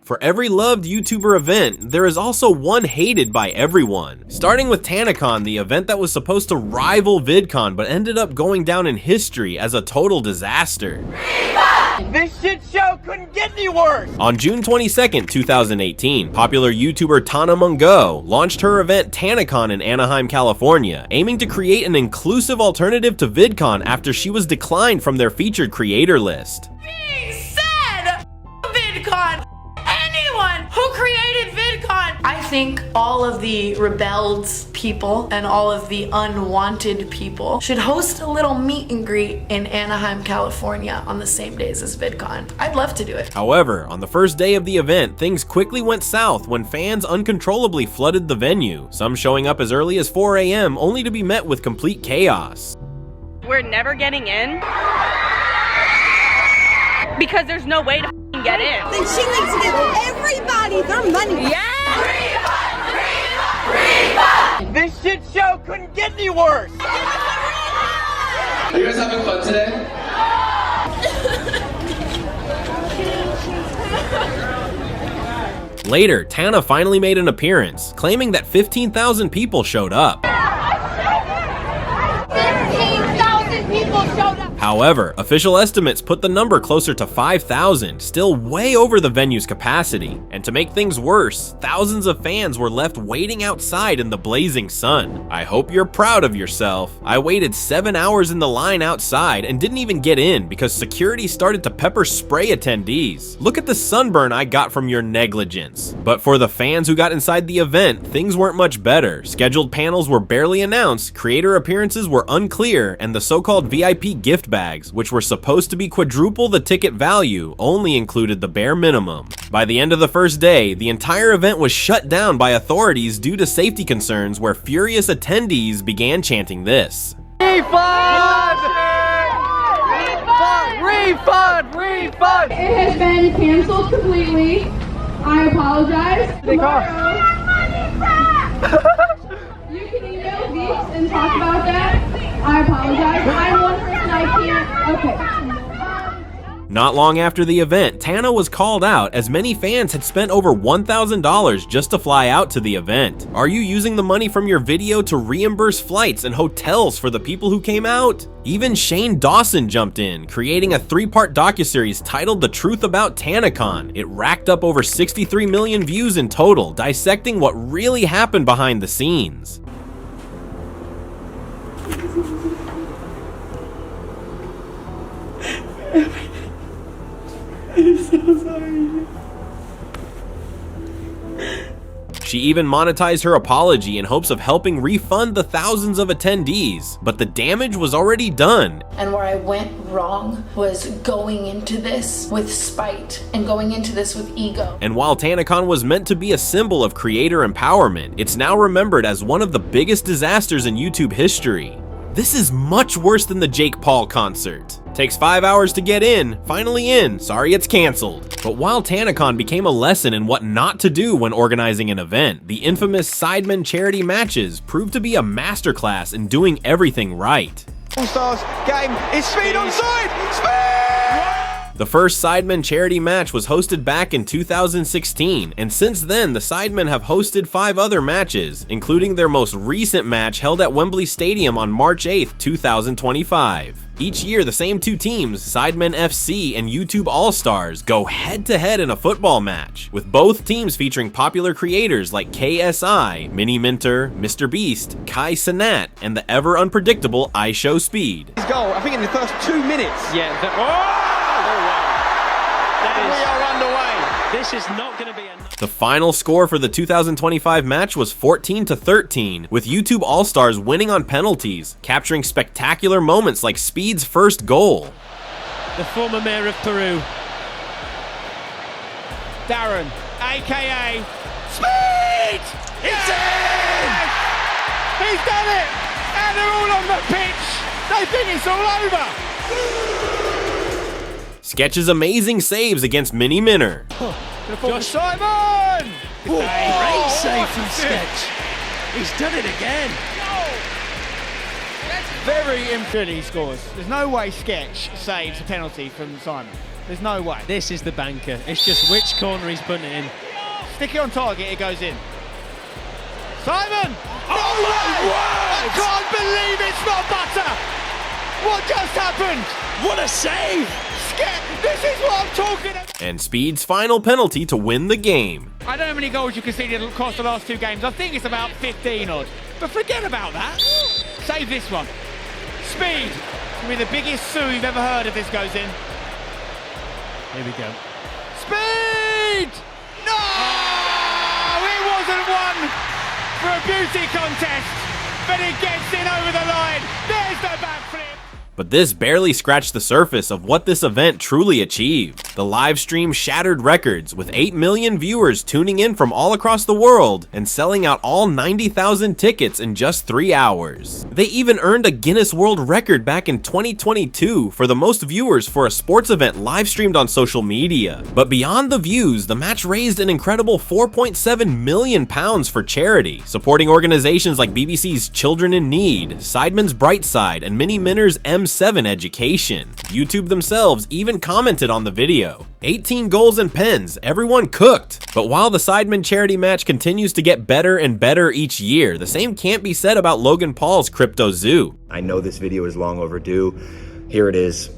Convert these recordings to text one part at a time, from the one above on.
For every loved YouTuber event, there is also one hated by everyone. Starting with TanaCon, the event that was supposed to rival VidCon but ended up going down in history as a total disaster. This shit show couldn't get any worse! On June 22nd, 2018, popular YouTuber Tana Mungo launched her event TanaCon in Anaheim, California, aiming to create an inclusive alternative to VidCon after she was declined from their featured creator list. Being said, VidCon, anyone who created VidCon. I think all of the rebelled people and all of the unwanted people should host a little meet and greet in Anaheim, California on the same days as VidCon. I'd love to do it. However, on the first day of the event, things quickly went south when fans uncontrollably flooded the venue, some showing up as early as 4 a.m. only to be met with complete chaos. We're never getting in because there's no way to get in. Then she needs to give everybody their money. Yeah! This shit show couldn't get any worse! Are you guys having fun today? Later, Tana finally made an appearance, claiming that 15,000 people showed up. 15,000 people showed up. However, official estimates put the number closer to 5,000, still way over the venue's capacity. And to make things worse, thousands of fans were left waiting outside in the blazing sun. I hope you're proud of yourself. I waited 7 hours in the line outside and didn't even get in because security started to pepper spray attendees. Look at the sunburn I got from your negligence. But for the fans who got inside the event, things weren't much better. Scheduled panels were barely announced, creator appearances were unclear, and the so-called VIP gift bags, which were supposed to be quadruple the ticket value, only included the bare minimum. By the end of the first day, the entire event was shut down by authorities due to safety concerns, where furious attendees began chanting this. Refund! Refund! Refund! It has been canceled completely. I apologize. Tomorrow, you can email Veeps and talk about that. I apologize. I'm one person I can't. Okay. Not long after the event, Tana was called out as many fans had spent over $1,000 just to fly out to the event. Are you using the money from your video to reimburse flights and hotels for the people who came out? Even Shane Dawson jumped in, creating a 3-part docuseries titled The Truth About TanaCon. It racked up over 63 million views in total, dissecting what really happened behind the scenes. I'm so sorry. She even monetized her apology in hopes of helping refund the thousands of attendees, but the damage was already done. And where I went wrong was going into this with spite and going into this with ego. And while TanaCon was meant to be a symbol of creator empowerment, it's now remembered as one of the biggest disasters in YouTube history. This is much worse than the Jake Paul concert. Takes 5 hours to get in, finally in, sorry it's canceled. But while TanaCon became a lesson in what not to do when organizing an event, the infamous Sidemen charity matches proved to be a masterclass in doing everything right. All-Stars game is speed on side! Speed! The first Sidemen charity match was hosted back in 2016, and since then the Sidemen have hosted 5 other matches, including their most recent match held at Wembley Stadium on March 8th, 2025. Each year, the same 2 teams, Sidemen FC and YouTube All-Stars, go head-to-head in a football match, with both teams featuring popular creators like KSI, Mini Minter, Mr. Beast, Kai Cenat, and the ever-unpredictable iShowSpeed. His goal, I think in the first 2 minutes. Yeah. We are underway. This is not going to be enough. The final score for the 2025 match was 14-13, with YouTube All-Stars winning on penalties, capturing spectacular moments like Speed's first goal. The former mayor of Peru, Darren, aka Speed! It's in! He's done it! And they're all on the pitch! They think it's all over! Sketch's amazing saves against Mini Minter. Josh Simon! great save from Sketch. He's done it again. Very impressive he scores. There's no way Sketch saves a penalty from Simon. There's no way. This is the banker. It's just which corner he's putting it in. Stick it on target, it goes in. Simon! Oh my word! I can't believe it's not butter! What just happened? What a save! This is what I'm talking about! And Speed's final penalty to win the game. I don't know how many goals you conceded across the last 2 games. I think it's about 15 odd. But forget about that. Save this one. Speed. It's going to be the biggest sue you've ever heard if this goes in. Here we go. Speed! No! It wasn't one for a beauty contest, but it gets in over the line. There's the backflip. But this barely scratched the surface of what this event truly achieved. The live stream shattered records, with 8 million viewers tuning in from all across the world and selling out all 90,000 tickets in just 3 hours. They even earned a Guinness World Record back in 2022 for the most viewers for a sports event live streamed on social media. But beyond the views, the match raised an incredible £4.7 million for charity, supporting organizations like BBC's Children in Need, Sidemen's Brightside, and Mini Minner's M7 Education. YouTube themselves even commented on the video. 18 goals and pens, everyone cooked. But while the Sidemen charity match continues to get better and better each year, the same can't be said about Logan Paul's Crypto Zoo. I know this video is long overdue. Here it is.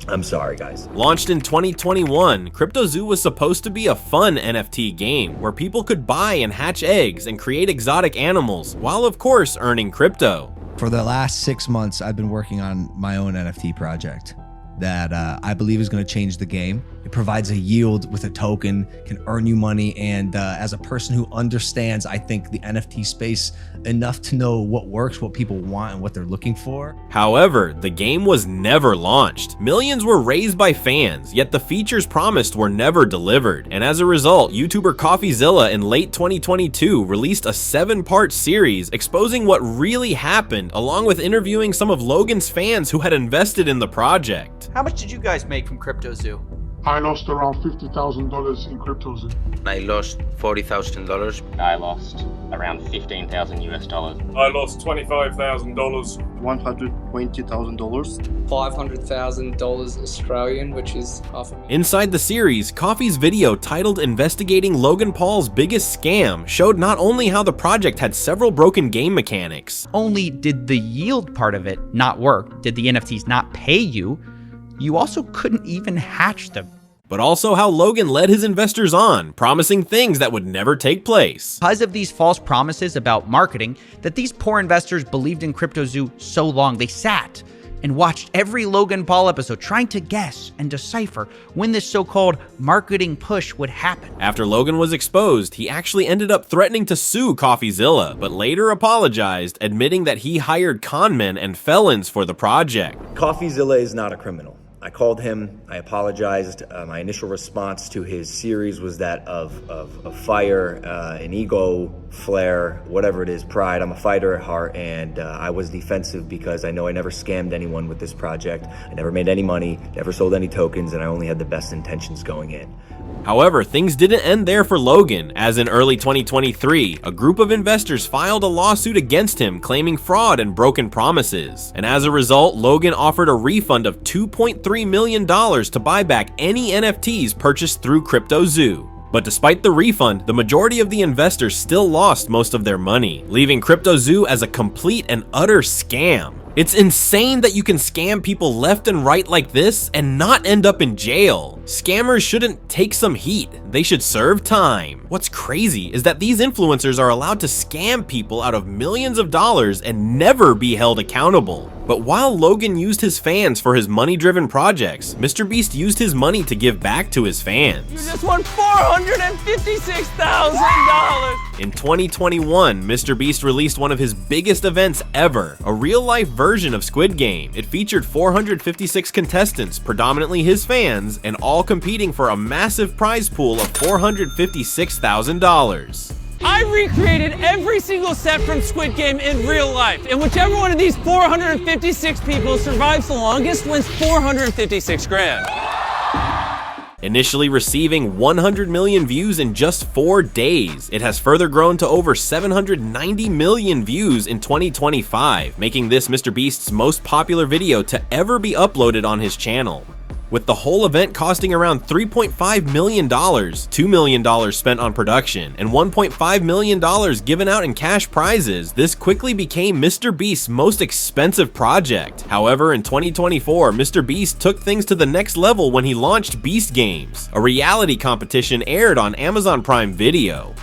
I'm sorry, guys. Launched in 2021, Crypto Zoo was supposed to be a fun NFT game where people could buy and hatch eggs and create exotic animals, while of course earning crypto. For the last 6 months, I've been working on my own NFT project that I believe is going to change the game. It provides a yield with a token, can earn you money, and as a person who understands, I think, the NFT space enough to know what works, what people want, and what they're looking for. However, the game was never launched. Millions were raised by fans, yet the features promised were never delivered. And as a result, YouTuber CoffeeZilla in late 2022 released a 7-part series exposing what really happened, along with interviewing some of Logan's fans who had invested in the project. How much did you guys make from Crypto Zoo? I lost around $50,000 in Crypto Zoo. I lost $40,000. I lost around 15,000 US dollars. I lost $25,000. $120,000. $500,000 Australian, which is $500,000. Inside the series, Coffee's video titled Investigating Logan Paul's Biggest Scam showed not only how the project had several broken game mechanics. Only did the yield part of it not work, did the NFTs not pay you, you also couldn't even hatch them. But also how Logan led his investors on, promising things that would never take place. Because of these false promises about marketing, that these poor investors believed in Crypto Zoo so long, they sat and watched every Logan Paul episode trying to guess and decipher when this so-called marketing push would happen. After Logan was exposed, he actually ended up threatening to sue CoffeeZilla, but later apologized, admitting that he hired conmen and felons for the project. CoffeeZilla is not a criminal. I called him, I apologized. My initial response to his series was that of fire, an ego, flair, whatever it is, pride. I'm a fighter at heart, and I was defensive because I know I never scammed anyone with this project. I never made any money, never sold any tokens, and I only had the best intentions going in. However, things didn't end there for Logan, as in early 2023, a group of investors filed a lawsuit against him claiming fraud and broken promises. And as a result, Logan offered a refund of $2.3 million to buy back any NFTs purchased through Crypto Zoo. But despite the refund, the majority of the investors still lost most of their money, leaving Crypto Zoo as a complete and utter scam. It's insane that you can scam people left and right like this and not end up in jail. Scammers shouldn't take some heat, they should serve time. What's crazy is that these influencers are allowed to scam people out of millions of dollars and never be held accountable. But while Logan used his fans for his money-driven projects, MrBeast used his money to give back to his fans. You just won $456,000! In 2021, MrBeast released one of his biggest events ever, a real-life version of Squid Game. It featured 456 contestants, predominantly his fans, and all competing for a massive prize pool of $456,000. I recreated every single set from Squid Game in real life, and whichever one of these 456 people survives the longest wins 456 grand. Initially receiving 100 million views in just 4 days, it has further grown to over 790 million views in 2025, making this MrBeast's most popular video to ever be uploaded on his channel. with the whole event costing around $3.5 million, $2 million spent on production, and $1.5 million given out in cash prizes. This quickly became Mr. Beast's most expensive project. However, in 2024, Mr. Beast took things to the next level when he launched Beast Games, a reality competition aired on Amazon Prime Video.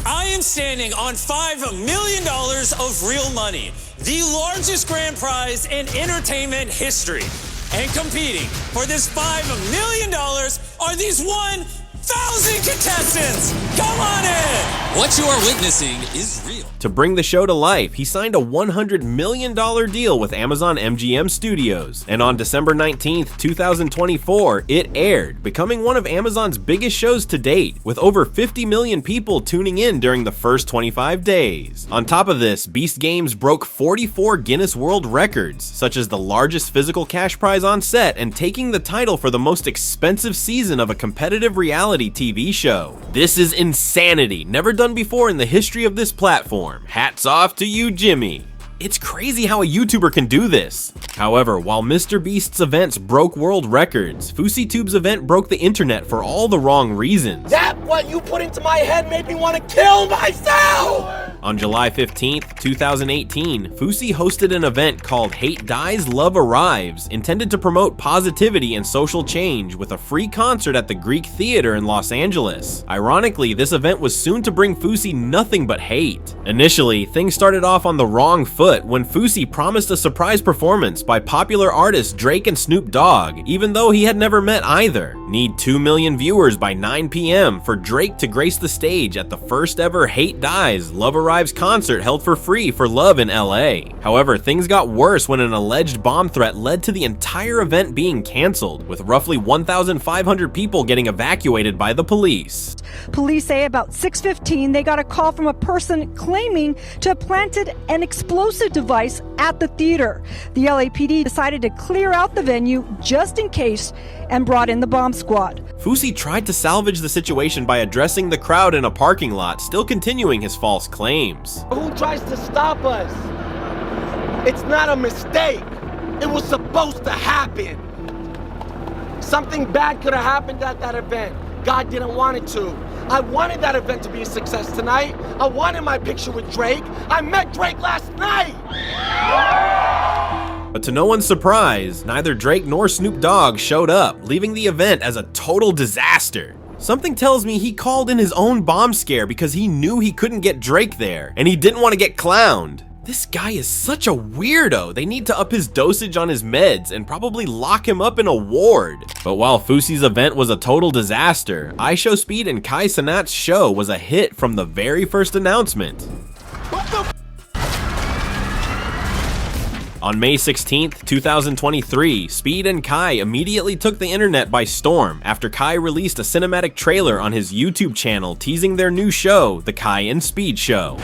I am standing on $5 million of real money, the largest grand prize in entertainment history. And competing for this $5 million are these 1,000 contestants. Come on in. What you are witnessing is real. To bring the show to life, he signed a $100 million deal with Amazon MGM Studios, and on December 19th, 2024, it aired, becoming one of Amazon's biggest shows to date, with over 50 million people tuning in during the first 25 days. On top of this, Beast Games broke 44 Guinness World Records, such as the largest physical cash prize on set and taking the title for the most expensive season of a competitive reality TV show. This is insanity, never done before in the history of this platform. Hats off to you, Jimmy. It's crazy how a YouTuber can do this. However, while Mr. Beast's events broke world records, FouseyTube's event broke the internet for all the wrong reasons. That what you put into my head made me want to kill myself! On July 15th, 2018, Fousey hosted an event called Hate Dies, Love Arrives, intended to promote positivity and social change with a free concert at the Greek Theater in Los Angeles. Ironically, this event was soon to bring Fousey nothing but hate. Initially, things started off on the wrong foot when Fousey promised a surprise performance by popular artists Drake and Snoop Dogg, even though he had never met either. Need 2 million viewers by 9 p.m. for Drake to grace the stage at the first ever Hate Dies, Love Arrives concert held for free for Love in LA. However, things got worse when an alleged bomb threat led to the entire event being canceled, with roughly 1,500 people getting evacuated by the police. Police say about 6:15 they got a call from a person claiming to have planted an explosive device at the theater. The LAPD decided to clear out the venue just in case and brought in the bomb squad. Fousey tried to salvage the situation by addressing the crowd in a parking lot, still continuing his false claims. Who tries to stop us? It's not a mistake. It was supposed to happen. Something bad could have happened at that event. God didn't want it to. I wanted that event to be a success tonight. I wanted my picture with Drake. I met Drake last night. But to no one's surprise, neither Drake nor Snoop Dogg showed up, leaving the event as a total disaster. Something tells me he called in his own bomb scare because he knew he couldn't get Drake there, and he didn't want to get clowned. This guy is such a weirdo. They need to up his dosage on his meds and probably lock him up in a ward. But while Fousey's event was a total disaster, IShowSpeed and Kai Cenat's show was a hit from the very first announcement. On May 16th, 2023, Speed and Kai immediately took the internet by storm after Kai released a cinematic trailer on his YouTube channel teasing their new show, The Kai and Speed Show.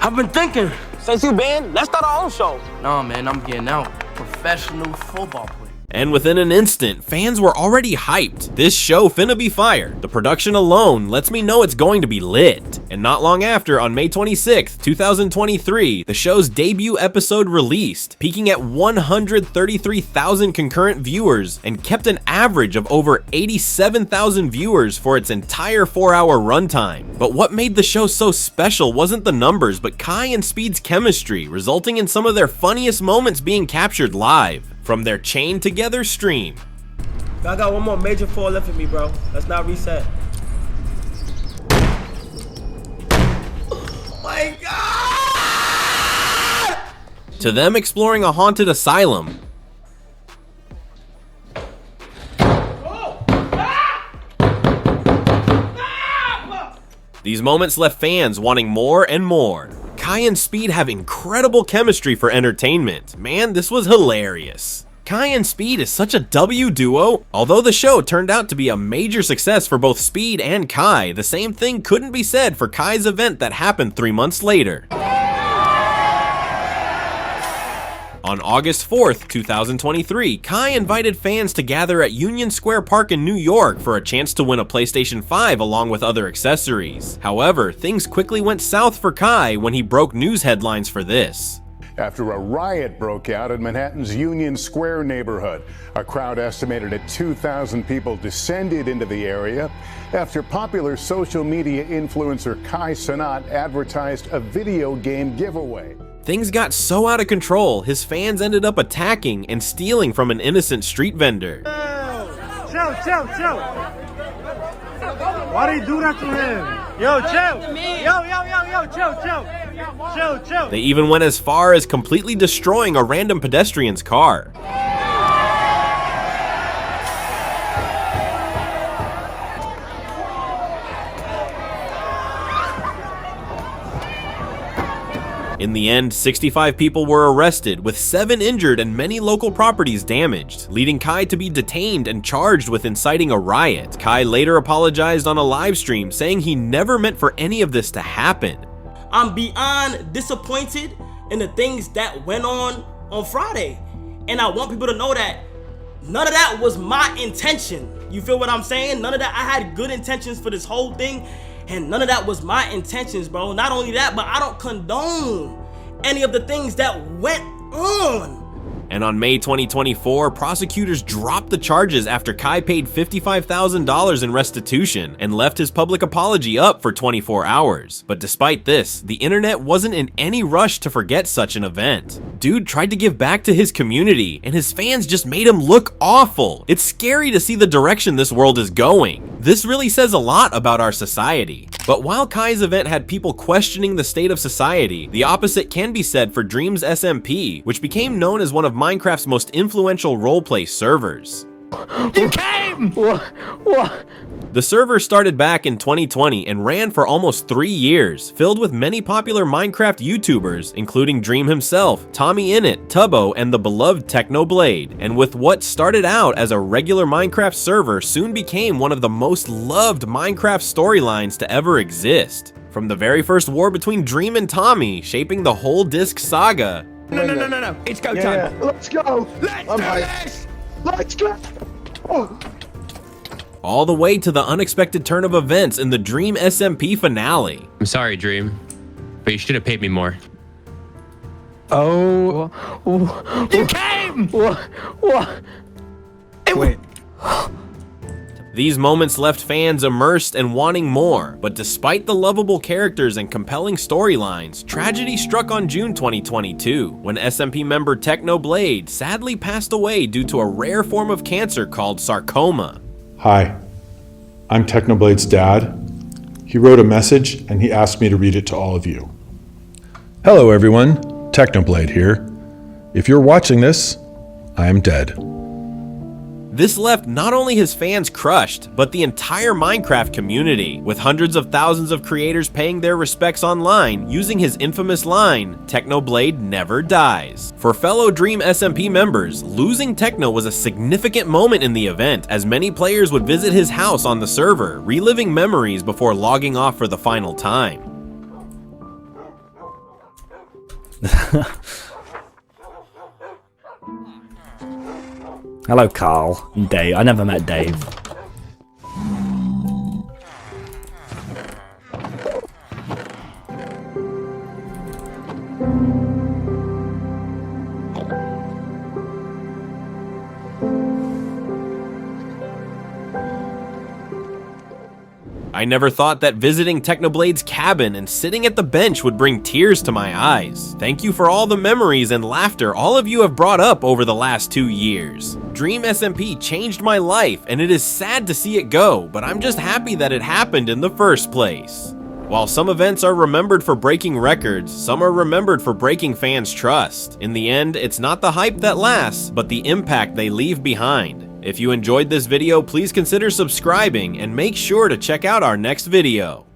I've been thinking, since you been, let's start our own show. Nah, man, I'm getting out. Professional football player. And within an instant, fans were already hyped. This show finna be fire. The production alone lets me know it's going to be lit. And not long after, on May 26th, 2023, the show's debut episode released, peaking at 133,000 concurrent viewers and kept an average of over 87,000 viewers for its entire 4-hour runtime. But what made the show so special wasn't the numbers, but Kai and Speed's chemistry, resulting in some of their funniest moments being captured live from their chained together stream. I got one more major 4 left for me, bro. Let's not reset. Oh my God! To them exploring a haunted asylum. These moments left fans wanting more and more. Kai and Speed have incredible chemistry for entertainment. Man, this was hilarious. Kai and Speed is such a W duo. Although the show turned out to be a major success for both Speed and Kai, the same thing couldn't be said for Kai's event that happened 3 months later. On August 4th, 2023, Kai invited fans to gather at Union Square Park in New York for a chance to win a PlayStation 5 along with other accessories. However, things quickly went south for Kai when he broke news headlines for this. after a riot broke out in Manhattan's Union Square neighborhood. A crowd estimated at 2,000 people descended into the area after popular social media influencer Kai Cenat advertised a video game giveaway. Things got so out of control, his fans ended up attacking and stealing from an innocent street vendor. Chill, chill, chill. Why do you do that to him? Yo, chill. Yo, chill, chill. Chill, chill. They even went as far as completely destroying a random pedestrian's car. In the end, 65 people were arrested, with 7 injured and many local properties damaged, leading Kai to be detained and charged with inciting a riot. Kai later apologized on a live stream, saying he never meant for any of this to happen. I'm beyond disappointed in the things that went on Friday. And I want people to know that none of that was my intention. You feel what I'm saying? None of that. I had good intentions for this whole thing. And none of that was my intentions, bro. Not only that, but I don't condone any of the things that went on. And on May 2024, prosecutors dropped the charges after Kai paid $55,000 in restitution and left his public apology up for 24 hours. But despite this, the internet wasn't in any rush to forget such an event. Dude tried to give back to his community, and his fans just made him look awful. It's scary to see the direction this world is going. This really says a lot about our society. But while Kai's event had people questioning the state of society, the opposite can be said for Dreams SMP, which became known as one of Minecraft's most influential roleplay servers. You came! What? The server started back in 2020 and ran for almost 3 years, filled with many popular Minecraft YouTubers, including Dream himself, Tommy Innit, Tubbo, and the beloved Technoblade. And with what started out as a regular Minecraft server soon became one of the most loved Minecraft storylines to ever exist. From the very first war between Dream and Tommy, shaping the whole disc saga. No. It's go time. Yeah. Let's go. Let's do this. Let's go. Oh. All the way to the unexpected turn of events in the Dream SMP finale. I'm sorry, Dream, but you should have paid me more. Oh. You came! What? Wait. These moments left fans immersed and wanting more, but despite the lovable characters and compelling storylines, tragedy struck on June 2022, when SMP member Technoblade sadly passed away due to a rare form of cancer called sarcoma. Hi, I'm Technoblade's dad. He wrote a message and he asked me to read it to all of you. Hello everyone, Technoblade here. If you're watching this, I am dead. This left not only his fans crushed, but the entire Minecraft community, with hundreds of thousands of creators paying their respects online using his infamous line, Technoblade never dies. For fellow Dream SMP members, losing Techno was a significant moment in the event, as many players would visit his house on the server, reliving memories before logging off for the final time. Hello, Carl. Dave. I never met Dave. I never thought that visiting Technoblade's cabin and sitting at the bench would bring tears to my eyes. Thank you for all the memories and laughter all of you have brought up over the last 2 years. Dream SMP changed my life, and it is sad to see it go, but I'm just happy that it happened in the first place. While some events are remembered for breaking records, some are remembered for breaking fans' trust. In the end, it's not the hype that lasts, but the impact they leave behind. If you enjoyed this video, please consider subscribing and make sure to check out our next video.